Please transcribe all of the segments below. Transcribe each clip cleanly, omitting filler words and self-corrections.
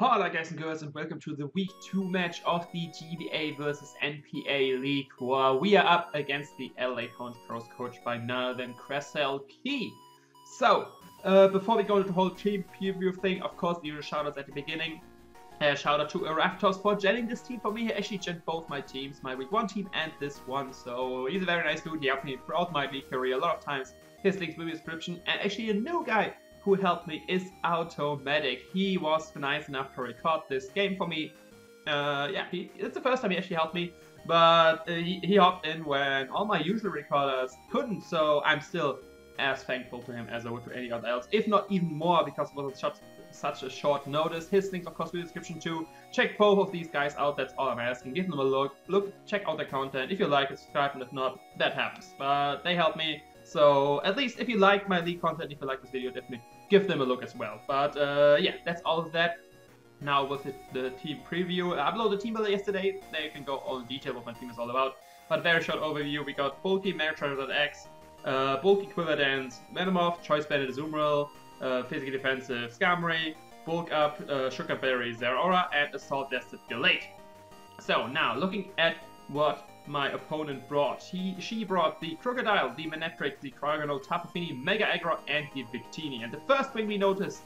Hello guys and girls, and welcome to the week 2 match of the GBA versus NPA League, where we are up against the Adelaide Honchkrows, coached by none other than KreselleKey. So, before we go into the whole team preview thing, of course, the usual shoutouts at the beginning. Shout out to Arapthos for gelling this team for me. He actually gelled both my teams, my week 1 team and this one. So he's a very nice dude. He helped me throughout my league career a lot of times. His links will be in the description. And actually a new guy who helped me is AutoMatthic. He was nice enough to record this game for me. Yeah, it's the first time he actually helped me. But he hopped in when all my usual recorders couldn't. So I'm still as thankful to him as I would to any other else. If not even more, because it was such a short notice. His links, of course, will be in the description too. Check both of these guys out. That's all I'm asking. Give them a look. Check out their content. If you like it, subscribe, and if not, that happens. But they help me. So at least if you like my league content, if you like this video, definitely give them a look as well. But yeah, that's all of that. Now with the team preview, I uploaded the team builder yesterday. There you can go all in detail what my team is all about. But very short overview. We got Bulky, Mega-X, Bulky Quiver Dance, Venomoth, Choice Bandit, Azumarill, Physically Defensive Skarmory, Bulk Up, Sugar Berry, Zeraora, and Assault Vested Galate. So now looking at what my opponent brought. She brought the Crocodile, the Manectric, the Cryogonal, Tapu Fini, Mega Aggro, and the Victini. And the first thing we noticed,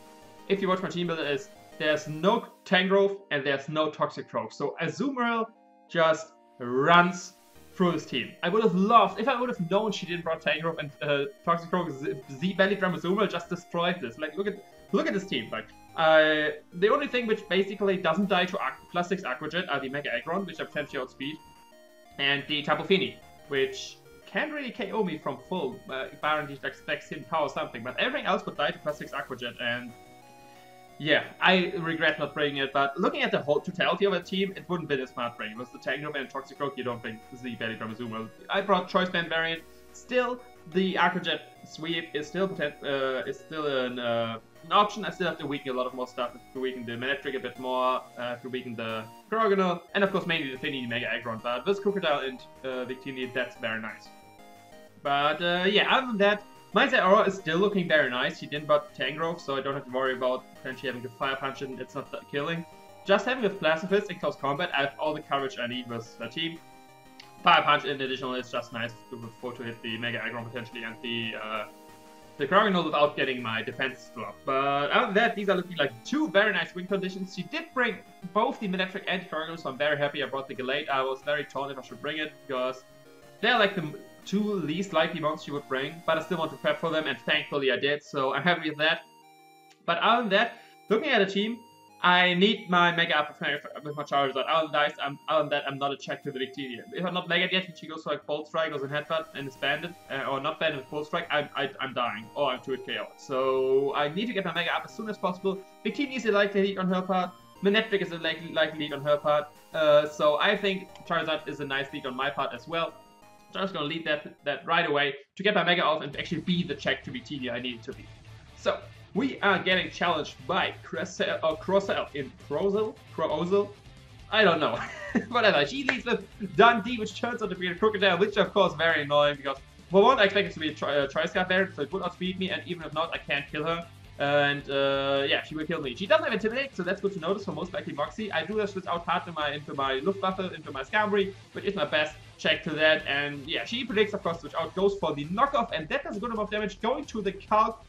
if you watch my team builder, is there's no Tangrowth and there's no Toxicroak. So Azumarill just runs through this team. I would have loved, if I would have known she didn't brought Tangrowth and Toxicroak, Z-Belly Azumarill just destroyed this. Like, look at this team. Like, the only thing which basically doesn't die to +6 Aqua Jet are the Mega Aggron, which have potentially outspeed, and the Tapu Fini, which can't really KO me from full, barring he expects him power something, but everything else would die to +6 Aqua Jet, and yeah, I regret not bringing it, but looking at the whole totality of the team, it wouldn't be a smart bring. It was the Tangrowth and Toxicroak, you don't bring the Belly Drum Azumarill. I brought Choice Band variant. Still, the Aqua Jet sweep is still an option. I still have to weaken a lot of more stuff. To weaken the Manectric a bit more, to weaken the Cryogonal, and of course mainly the Fini, Mega Aggron. But with Crocodile and Victini, that's very nice. But yeah, other than that, my Zeraora is still looking very nice. He didn't brought Tangrowth, so I don't have to worry about potentially having to Fire Punch it and it's not killing. Just having a Plastifist in close combat, I have all the coverage I need with the team. Fire Punch in additional is just nice to hit the Mega Aggron potentially and the Cryogonal without getting my defense dropped. But other than that, these are looking like two very nice win conditions. She did bring both the Manectric and Cryogonal, so I'm very happy I brought the Galate. I was very torn if I should bring it, because they're like the two least likely ones she would bring, but I still want to prep for them, and thankfully I did, so I'm happy with that. But other than that, looking at the team, I need my Mega up with my Charizard. Other than that, I'm not a check to the Victini. If I'm not Mega yet and she goes for like Cold Strike, goes in Headbutt, and is banded, or not banded with Cold Strike, I'm dying, or I'm 2-hit KO. So I need to get my Mega up as soon as possible. Victini is a likely lead on her part. Manectric is a likely lead on her part. So I think Charizard is a nice lead on my part as well. So I'm just going to lead that right away to get my Mega off and actually be the check to Victini I need it to be. So we are getting challenged by Krosel in Krosel? I don't know. Whatever. She leads with Dundee, which turns out to be a Crocodile, which of course very annoying, because for one, I expect it to be a Tri-Scar variant, so it would outspeed me, and even if not, I can't kill her. And yeah, she will kill me. She doesn't have Intimidate, so that's good to notice for most likely Moxie. I do have switch out hard into my Luftwaffe, into my Skarmory, which is my best check to that. And yeah, she predicts, of course, switch out, goes for the knockoff, and that does a good amount of damage going to the Calc.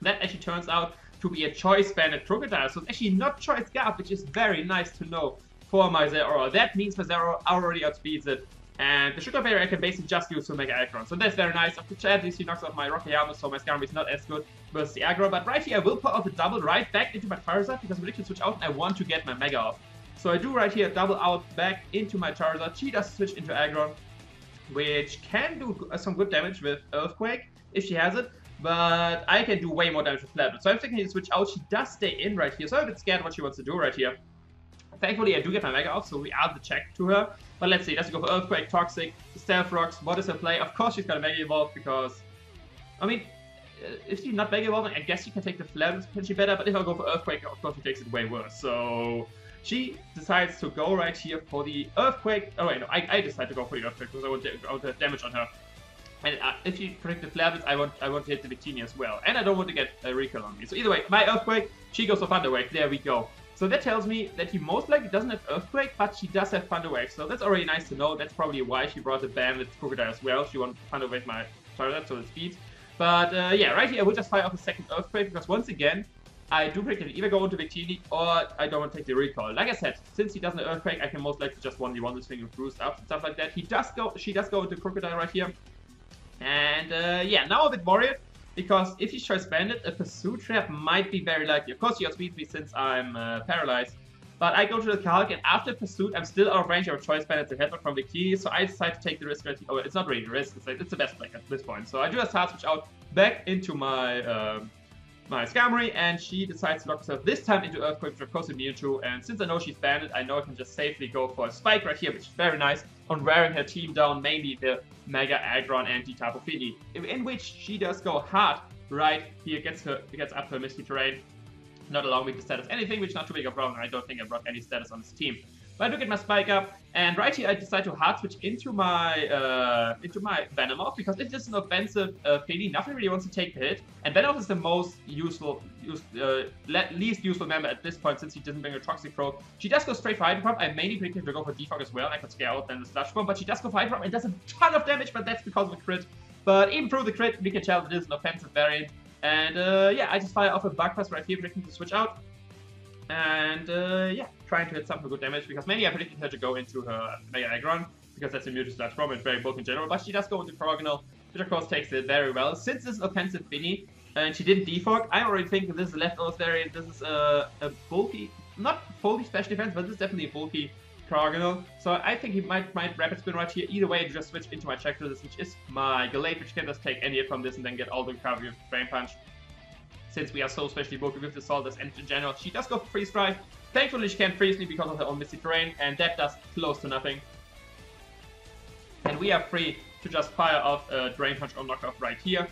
That actually turns out to be a Choice Banded Crocodile, so it's actually not Choice Guard, which is very nice to know for my Zeraora. That means my Zeraora already outspeeds it, and the Sugar Berry I can basically just use to Mega Aggron, so that's very nice. Of course, at least he knocks off my Rocky Helmet, so my Skarmory is not as good versus the aggro, but right here I will put out the double right back into my Charizard, because when I can switch out, I want to get my Mega off. So I do right here double out back into my Charizard. She does switch into Aggron, which can do some good damage with Earthquake if she has it. But I can do way more damage with Flappet. So I'm thinking to switch out. She does stay in right here. So I'm a bit scared what she wants to do right here. Thankfully, I do get my Mega off, so we add the check to her. But let's see. Does she go for Earthquake, Toxic, Stealth Rocks? What is her play? Of course she's gonna Mega Evolve, because I mean, if she's not Mega Evolving, I guess she can take the Flappet potentially better. But if I go for Earthquake, of course she takes it way worse. So she decides to go right here for the Earthquake. Oh wait, no, I decide to go for the Earthquake because I want to damage on her. And if you predict the Flabbits, I want to hit the Victini as well. And I don't want to get a recall on me. So either way, my Earthquake, she goes for Thunder Wave. There we go. So that tells me that he most likely doesn't have Earthquake, but she does have Thunder Wave. So that's already nice to know. That's probably why she brought the Bandit Crocodile as well. She wanted to Thunder Wave my Charizard, so the speed. But yeah, right here I will just fire off a second Earthquake, because once again, I do predict that either go into Victini or I don't want to take the recall. Like I said, since he doesn't have Earthquake, I can most likely just 1v1 this thing with boost up and stuff like that. She does go into Crocodile right here. And yeah, now I'm a bit worried, because if he tries Bandit, a Pursuit Trap might be very likely. Of course, he outspeeds me since I'm paralyzed. But I go to the Calc, and after Pursuit, I'm still out of range of Choice Bandit to headbutt from Victini, so I decide to take the risk right here. Oh, it's not really a risk, it's the best play at this point. So I do a Start Switch out back into my my Skarmory, and she decides to lock herself this time into Earthquake, which of course immune to, and since I know she's Bandit, I know I can just safely go for a Spike right here, which is very nice, on wearing her team down, mainly the Mega Aggron and the Tapu Fini, in which she does go hard right here, gets up her Misty Terrain, not allowing me to status anything, which is not too big of a problem. I don't think I brought any status on this team. But I do get my Spike up, and right here I decide to hard switch into my Venomoth, because it is an offensive Fini. Nothing really wants to take the hit, and Venomoth is the most least useful member at this point, since he didn't bring a Toxic Crow. She does go straight for Hydro Pump. I mainly predicted to go for Defog as well. I could scare out then the Slush Bomb, but she does go for Hydro Pump and does a ton of damage, but that's because of the crit. But even through the crit, we can tell that it is an offensive variant. And yeah, I just fire off a Bug Pass right here, predicting to switch out. And yeah, trying to hit some for good damage, because mainly I predicted her to go into her Mega Aggron, because that's immune to Slash Bomb and very bulky in general, but she does go into Corogonal, which of course takes it very well. Since this is an offensive Fini, and she didn't defog, I already think that this is a leftovers variant. This is a bulky, not fully special defense, but this is definitely a bulky Corogonal. So I think he might Rapid Spin right here. Either way, I just switch into my check to this, which is my Gallade, which can just take any hit from this and then get all the recovery of Drain Punch. Since we are so specially bulky with the Salt as in general, she does go for Freeze Dry. Thankfully, she can't freeze me because of her own Misty Terrain, and that does close to nothing. And we are free to just fire off a Drain Punch or Knockoff right here.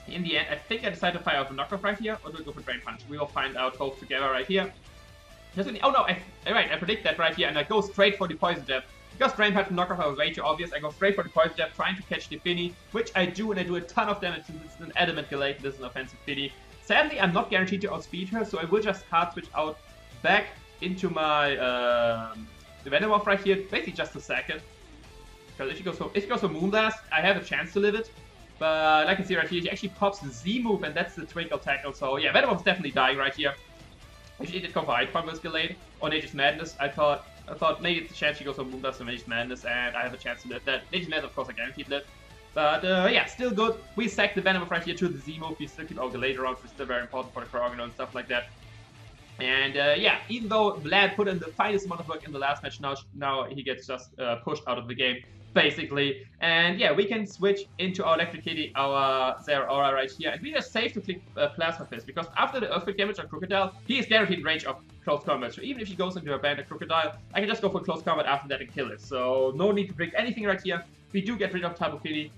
In the end, I think I decided to fire off a Knockoff right here, or do I go for Drain Punch? We will find out both together right here. Oh no, I predict that right here, and I go straight for the Poison Jab. Because Drain Punch and Knockoff are way too obvious, I go straight for the Poison Jab, trying to catch the Fini, which I do, and I do a ton of damage since it's an Adamant Gallade. This is an offensive Fini. Sadly, I'm not guaranteed to outspeed her, so I will just hard switch out back into my Venomoth right here, basically just a second. Because if she goes for Moonblast, I have a chance to live it. But like you see right here, she actually pops the Z move, and that's the Twinkle Tackle. So yeah, Venomoth's definitely dying right here. If she did go for Ice Bomb with Gallade or Nature's Madness, I thought maybe it's a chance she goes for Moonblast or Nature's Madness, and I have a chance to live that. Nature's Madness, of course, I guaranteed live. But yeah, still good. We sack the Venomoth right here to the Z move. We still keep our Gallade around, which is still very important for the Corogonal and stuff like that. And yeah, even though Vlad put in the finest amount of work in the last match, now he gets just pushed out of the game, basically. And yeah, we can switch into our Electric Kitty, our Zeraora right here, and we are safe to click Plasma Fist, because after the Earthquake damage on Crocodile, he is guaranteed range of close combat. So even if she goes into a Bandit Crocodile, I can just go for close combat after that and kill it. So no need to predict anything right here. We do get rid of Tapu Fini,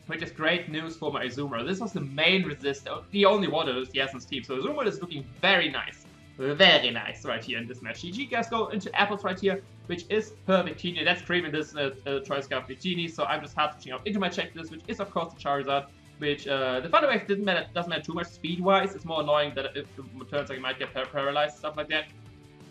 which is great news for my Azumarill. This was the main resist, the only one that is the Essence team. So Azumarill is looking very nice. Very nice right here in this match. GG guys go into Apples right here, which is her Victini. That's creaming this Choice Scarf Victini, so I'm just hard switching out into my checklist, which is of course the Charizard, which the Thunder Wave doesn't matter too much speed-wise. It's more annoying that if it turns like it might get paralyzed, stuff like that.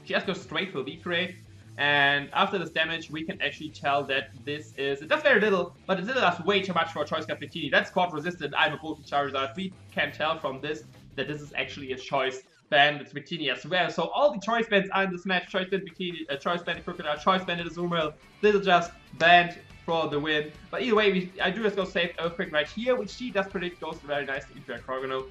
She just goes straight for V-Create, and after this damage, we can actually tell that this is, it does very little, but it still does way too much for a Choice Scarf Victini. That's Court Resistant, I'm a bulky Charizard. We can tell from this that this is actually a Choice Bandit Victini as well. So all the Choice Bands are in this match. Choice Bandit Victini, Choice Bandit Crocodile, Choice Bandit Azumarill. This is just banned for the win. But either way, I do just go save Earthquake right here, which she does predict goes very nicely into a Corogonal.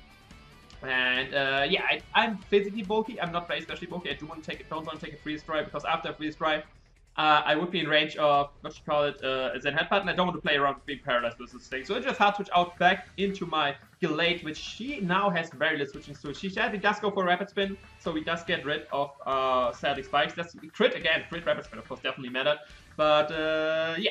And yeah, I'm physically bulky. I'm not very especially bulky. I don't want to take a Freeze Dry, because after a Freeze Dry, I would be in range of, what you call it, Zen Headbutt, and I don't want to play around with being paralyzed with this thing. So I just hard switch out back into my Gallade, which she now has very little switching to. She sadly does go for Rapid Spin, so we does get rid of Static Spikes. That's crit again, crit Rapid Spin, of course, definitely mattered. But yeah,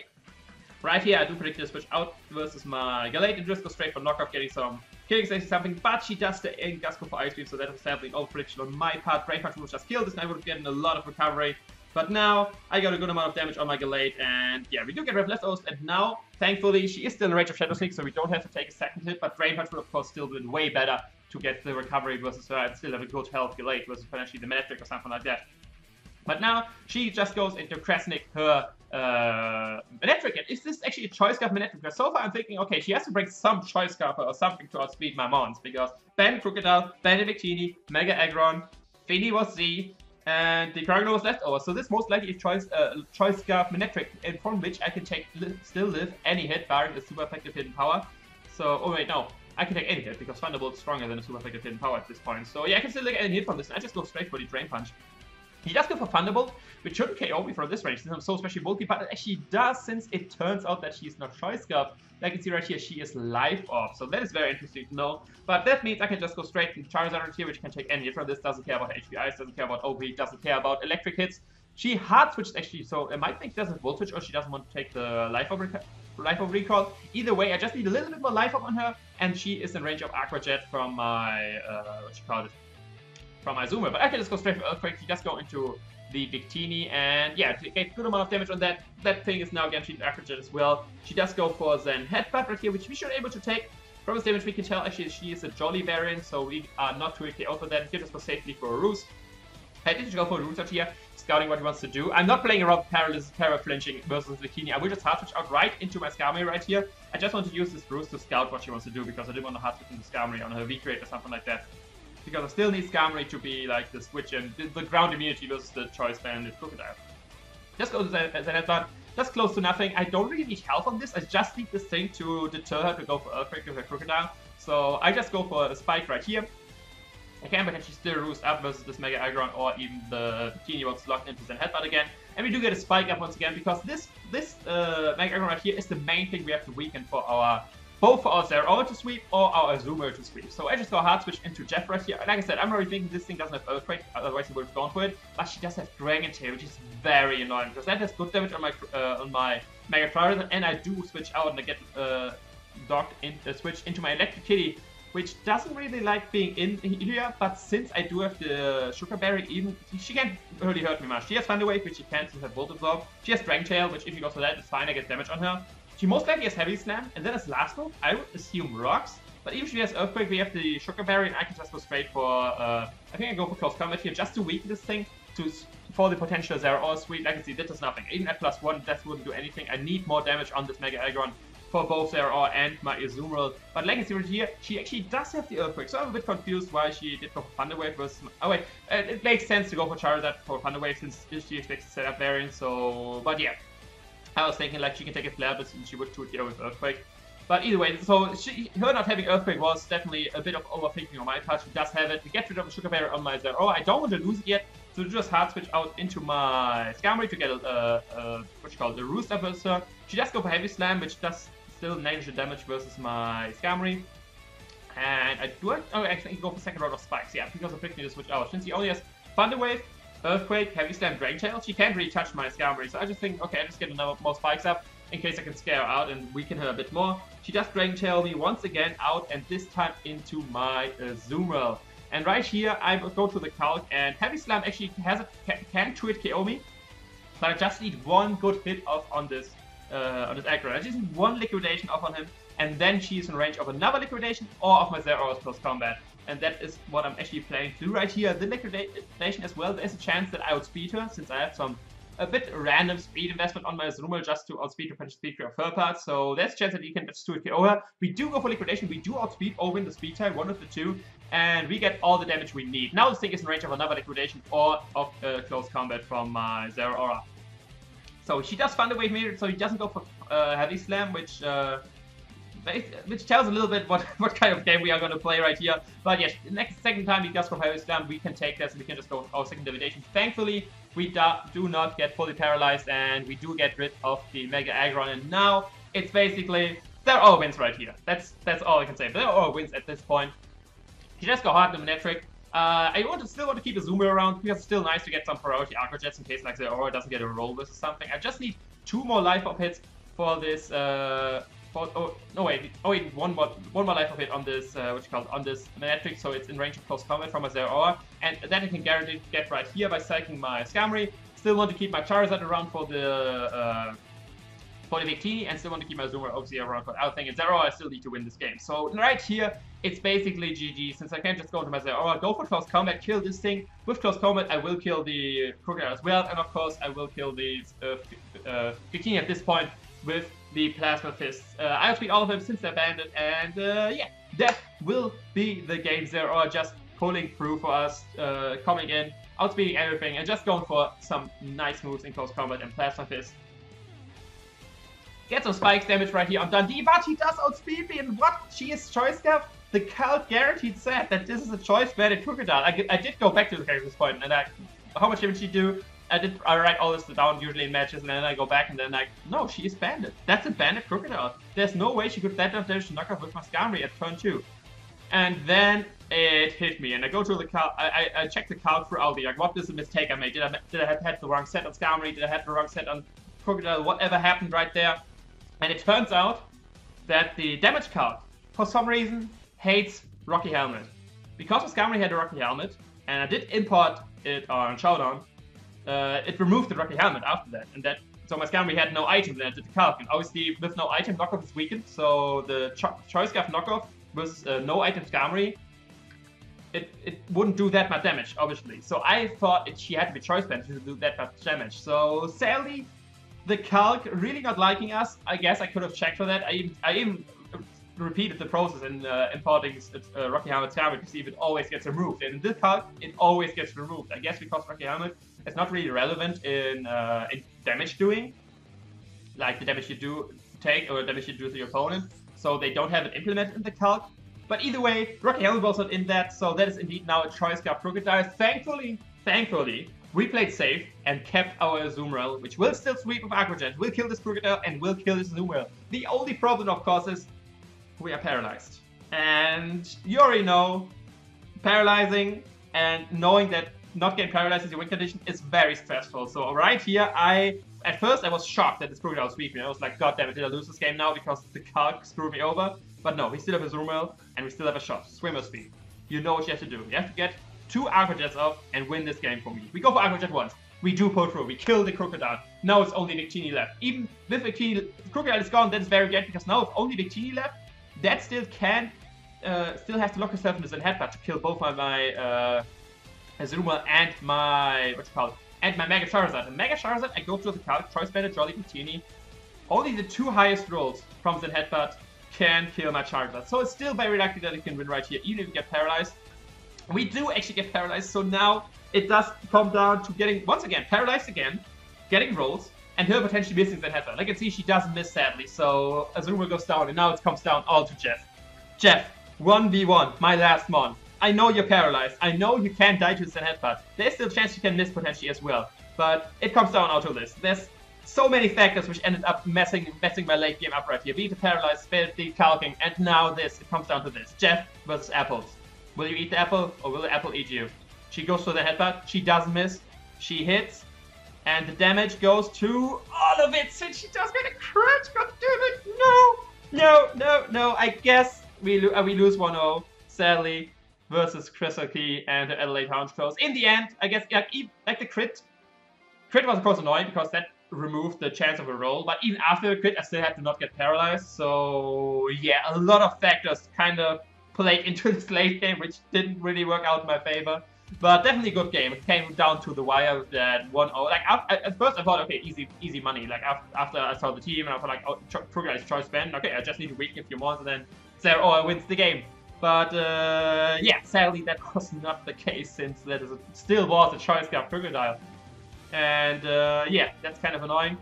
right here I do predict to switch out versus my Gallade and just go straight for Knockoff, getting some killing station something, but she does the Gusco for Ice Beam, so that was sadly all prediction on my part. Drain Punch would just kill this, and I would have gotten a lot of recovery. But now, I got a good amount of damage on my Gallade, and yeah, we do get rid of leftovers, and now, thankfully, she is still in range of Shadow Sneak, so we don't have to take a second hit, but Drain Punch would of course still been way better to get the recovery versus her, and still have a good health Gallade versus potentially the Manectric or something like that. But now, she just goes into KreselleKey her Manectric, and is this actually a Choice Scarf Manectric? Because so far I'm thinking, okay, she has to bring some Choice Scarf or something to outspeed my Mons, because Ben Crocodile, Ben Victini, Mega Aggron, Finny was Z, and the Kragno was left over. So this most likely is Choice Scarf Manectric, and from which I can still live any hit, barring the super effective hidden power. So, oh wait, no. I can take any hit, because Thunderbolt is stronger than a super effective hidden power at this point. So yeah, I can still take any hit from this, and I just go straight for the Drain Punch. He does go for Thunderbolt, which shouldn't KO me from this range since I'm so especially bulky, but it actually does since it turns out that she's not Choice Scarf. Like you can see right here, she is Life Orb, so that is very interesting to know. But that means I can just go straight to Charizard here, which can take any hit from this, doesn't care about HP Ice, doesn't care about OP, doesn't care about electric hits. She hard switched actually, so I might think she doesn't Volt Switch or she doesn't want to take the Life Orb recall. Either way, I just need a little bit more Life Orb on her, and she is in range of Aqua Jet from my, from my Zoomer. But I can just go straight for Earthquake. She just go into the Victini, and yeah, get a good amount of damage on that. That thing is now guaranteed Aqua Jet as well. She does go for Zen Headbutt right here, which we should be able to take. From this damage we can tell actually she is a Jolly variant, so we are not too KO for that. Give us for safety for a Roost. I did go for a Roost out here, scouting what he wants to do. I'm not playing around Paralysis, Flinching versus Victini. I will just hard switch out right into my Skarmory right here. I just want to use this Roost to scout what she wants to do, because I didn't want to hard switch into Skarmory on her V-Crate or something like that. Because I still need Skarmory to be like the switch and the ground immunity versus the Choice Banded Crocodile. Just go to the Headbutt, just close to nothing. I don't really need health on this, I just need this thing to deter her to go for Earthquake with her Crocodile. So I just go for a Spike right here. I can potentially still Roost up versus this Mega Aggron, or even the Victini wants locked into Zen Headbutt again. And we do get a Spike up once again, because this Mega Aggron right here is the main thing we have to weaken for our both for our Zeraora to sweep or our Zoomer to sweep. So I just go hard switch into Jeff right here. Like I said, I'm already thinking this thing doesn't have Earthquake, otherwise he would have gone for it. But she does have Dragon Tail, which is very annoying, because that has good damage on my Mega Charizard, and I do switch out and I get switch into my Electric Kitty, which doesn't really like being in here, but since I do have the Sugar Berry, even she can't really hurt me much. She has Thunder Wave, which she can't since I have Volt Absorb. She has Dragon Tail, which if you go for that, it's fine, I get damage on her. She most likely has Heavy Slam, and then as last move, I would assume Rocks. But even if she has Earthquake, we have the Sugar Berry, and I can just go straight for, I think I go for Close Combat here, just to weaken this thing, for the potential Zeraora sweep. Like I can see, that does nothing. Even at +1, that wouldn't do anything. I need more damage on this Mega Aggron for both Zeraora and my Azumarill. But like I see right here, she actually does have the Earthquake, so I'm a bit confused why she did go for Thunder Wave versus... Oh wait, it makes sense to go for Charizard for Thunder Wave since she expects to set up variant, so... But yeah. I was thinking like she can take a Flare, but she would 2-KO with Earthquake. But either way, so her not having Earthquake was definitely a bit of overthinking on my part. She does have it. We get rid of a Sugar Berry on my Zeraora. I don't want to lose it yet, so just hard switch out into my Skarmory to get what you call it, a Roost up versus her. She does go for Heavy Slam, which does still negligent damage versus my Skarmory. And I actually go for second round of Spikes, yeah, because of picking to switch out. Since he only has Thunder Wave, Earthquake, Heavy Slam, Dragon Tail, she can't really touch my Skarmory, so I just think, okay, I just get another more Spikes up in case I can scare her out and weaken her a bit more. She does Dragon Tail me once again out, and this time into my Azumarill. And right here, I go to the calc, and Heavy Slam actually can 2-hit KO me, but I just need one good hit off on this aggro. I just need one liquidation off on him, and then she's in range of another liquidation or of my Zeraora's Close Combat. And that is what I'm actually planning to do right here. The liquidation as well, there's a chance that I outspeed her, since I have a bit random speed investment on my Azumarill just to outspeed her potential speed of her parts. So there's a chance that you can just 2-KO her. We do go for liquidation, we do outspeed or win the speed tie, one of the two, and we get all the damage we need. Now this thing is in range of another liquidation or of Close Combat from my Zeraora. So she does Thunder Wave me, so he doesn't go for Heavy Slam, which tells a little bit what kind of game we are going to play right here. But yes, the second time he does go for Heavy Slam, we can take this and we can just go with our second liquidation. Thankfully, we do not get fully paralyzed, and we do get rid of the Mega Aggron, and now it's basically, they're all wins right here. That's all I can say. They're all wins at this point. You just go hard in the Manectric. I still want to keep a Zoomer around, because it's still nice to get some priority Aqua Jets in case like Zeraora doesn't get a roll versus something. I just need 2 more life up hits for this one more life of hit on this on this Manectric, so it's in range of Close Combat from a Zeraora, and then I can guarantee get right here by cycling my Skarmory, Still want to keep my Charizard around for the Victini, and still want to keep my Zoomer obviously around for Outhing and Zero. I still need to win this game. So right here, it's basically GG, since I can't just go into my Zero. I'll go for close combat, kill this thing. With close combat, I will kill the Crocodile as well, and of course, I will kill the Victini at this point with the Plasma Fists. I outspeed all of them since they're banded, and yeah, that will be the game. Zero just pulling through for us, coming in, outspeeding everything, and just going for some nice moves in close combat and Plasma Fist. Get some spikes damage right here on Dundee, but he does outspeed me, and what? She is Choice Scarf? The cult guaranteed said that this is a choice-banded Crocodile. I did go back to the character's point, and how much damage she do? I write all this down usually in matches, and then I go back and then like, no, she is banded. That's a banded Crocodile. There's no way she could let enough damage to knock off with my Skarmory at turn 2. And then it hit me, and I go to the card. I check the card through Aldi, like, what is the mistake I made? Did I have had the wrong set on Skarmory? Did I have the wrong set on Crocodile? Whatever happened right there? And it turns out that the damage card, for some reason, hates Rocky Helmet. Because the Skarmory had a Rocky Helmet, and I did import it on Showdown, it removed the Rocky Helmet after that. So my Skarmory had no item, and I did the calc. And obviously, with no item, knockoff is weakened. So the Choice Scarf knockoff with no item Skarmory, it wouldn't do that much damage, obviously. So I thought she had to be Choice Band to do that much damage. So sadly, the calc really not liking us. I guess I could have checked for that. I even repeated the process in importing Rocky Helmet Skarmory to see if it always gets removed. And in this calc, it always gets removed. I guess because Rocky Helmet is not really relevant in damage doing, like the damage you take or damage you do to your opponent. So they don't have it implemented in the calc. But either way, Rocky Helmet was not in that, so that is indeed now a Choice Scarf Crocodile. Thankfully, we played safe and kept our Azumarill, which will still sweep with Aqua Jet, will kill this Crocodile, and will kill this Azumarill. The only problem, of course, is we are paralyzed. And you already know, paralyzing and knowing that not getting paralyzed is your win condition is very stressful. So right here, at first I was shocked that this Crocodile was sweeping. I was like, god damn it, did I lose this game now because the calc screwed me over? But no, we still have a Azumarill, and we still have a shot. Swimmer speed. You know what you have to do. You have to get 2 Aqua Jets off and win this game for me. We go for Aqua Jet once. We do pull through. We kill the Crocodile. Now it's only Victini left. Even with Victini, Crocodile is gone. That is very good because now with only Victini left, that still can, still has to lock herself into the headbutt to kill both my Azumarill and my, and my Mega Charizard. And Mega Charizard, I go to the card, Choice Banded, Jolly Victini. Only the 2 highest rolls from the headbutt can kill my Charizard. So it's still very likely that it can win right here, even if we get paralyzed. We do actually get paralyzed, so now it does come down to getting, once again, paralyzed again, getting rolls, and her potentially missing that headbutt. Like you can see, she doesn't miss, sadly, so Azumarill goes down, and now it comes down all to Jeff. Jeff, 1v1, my last mon. I know you're paralyzed. I know you can't die to the headbutt. There's still a chance you can miss potentially as well, but it comes down out to this. There's so many factors which ended up messing my late game up right here. Be it the paralyzed, be it the calking, and now this. It comes down to this. Jeff versus Apples. Will you eat the apple, or will the apple eat you? She goes for the headbutt. She doesn't miss. She hits. And the damage goes to all of it, since she does get a crit. God damn it. No. I guess we lose 1-0, sadly, versus KreselleKey and Adelaide Honchkrows. In the end, I guess, like the crit was of course annoying because that removed the chance of a roll. But even after the crit, I still had to not get paralyzed. So yeah, a lot of factors kind of played into this late game, which didn't really work out in my favor. But definitely a good game. It came down to the wire that 1-0. Like, at first I thought, okay, easy money. Like, after I saw the team, and I thought, like, oh, Crocodile is Choice Band. Okay, I just need to weaken a few more, and then Zero wins the game. But, yeah, sadly that was not the case, since that still was a Choice Scarf Crocodile. And, yeah, that's kind of annoying.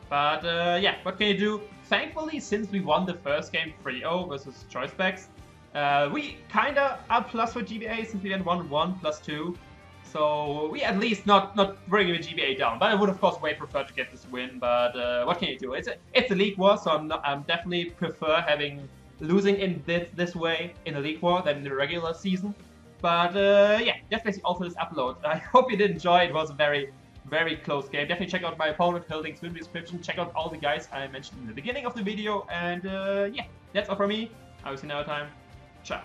But, yeah, what can you do? Thankfully, since we won the first game 3-0 versus Choice Backs, we kinda are plus for GBA since we then won 1 + 2. So we at least not bringing the GBA down. But I would of course prefer to get this win. But what can you do? It's a league war, so I'm definitely prefer losing in this way in the league war than in the regular season. But yeah, that's basically all for this upload. I hope you did enjoy. It was a very close game. Definitely check out my opponent, links in the description. Check out all the guys I mentioned in the beginning of the video. And yeah, that's all from me. I will see you another time. Ciao.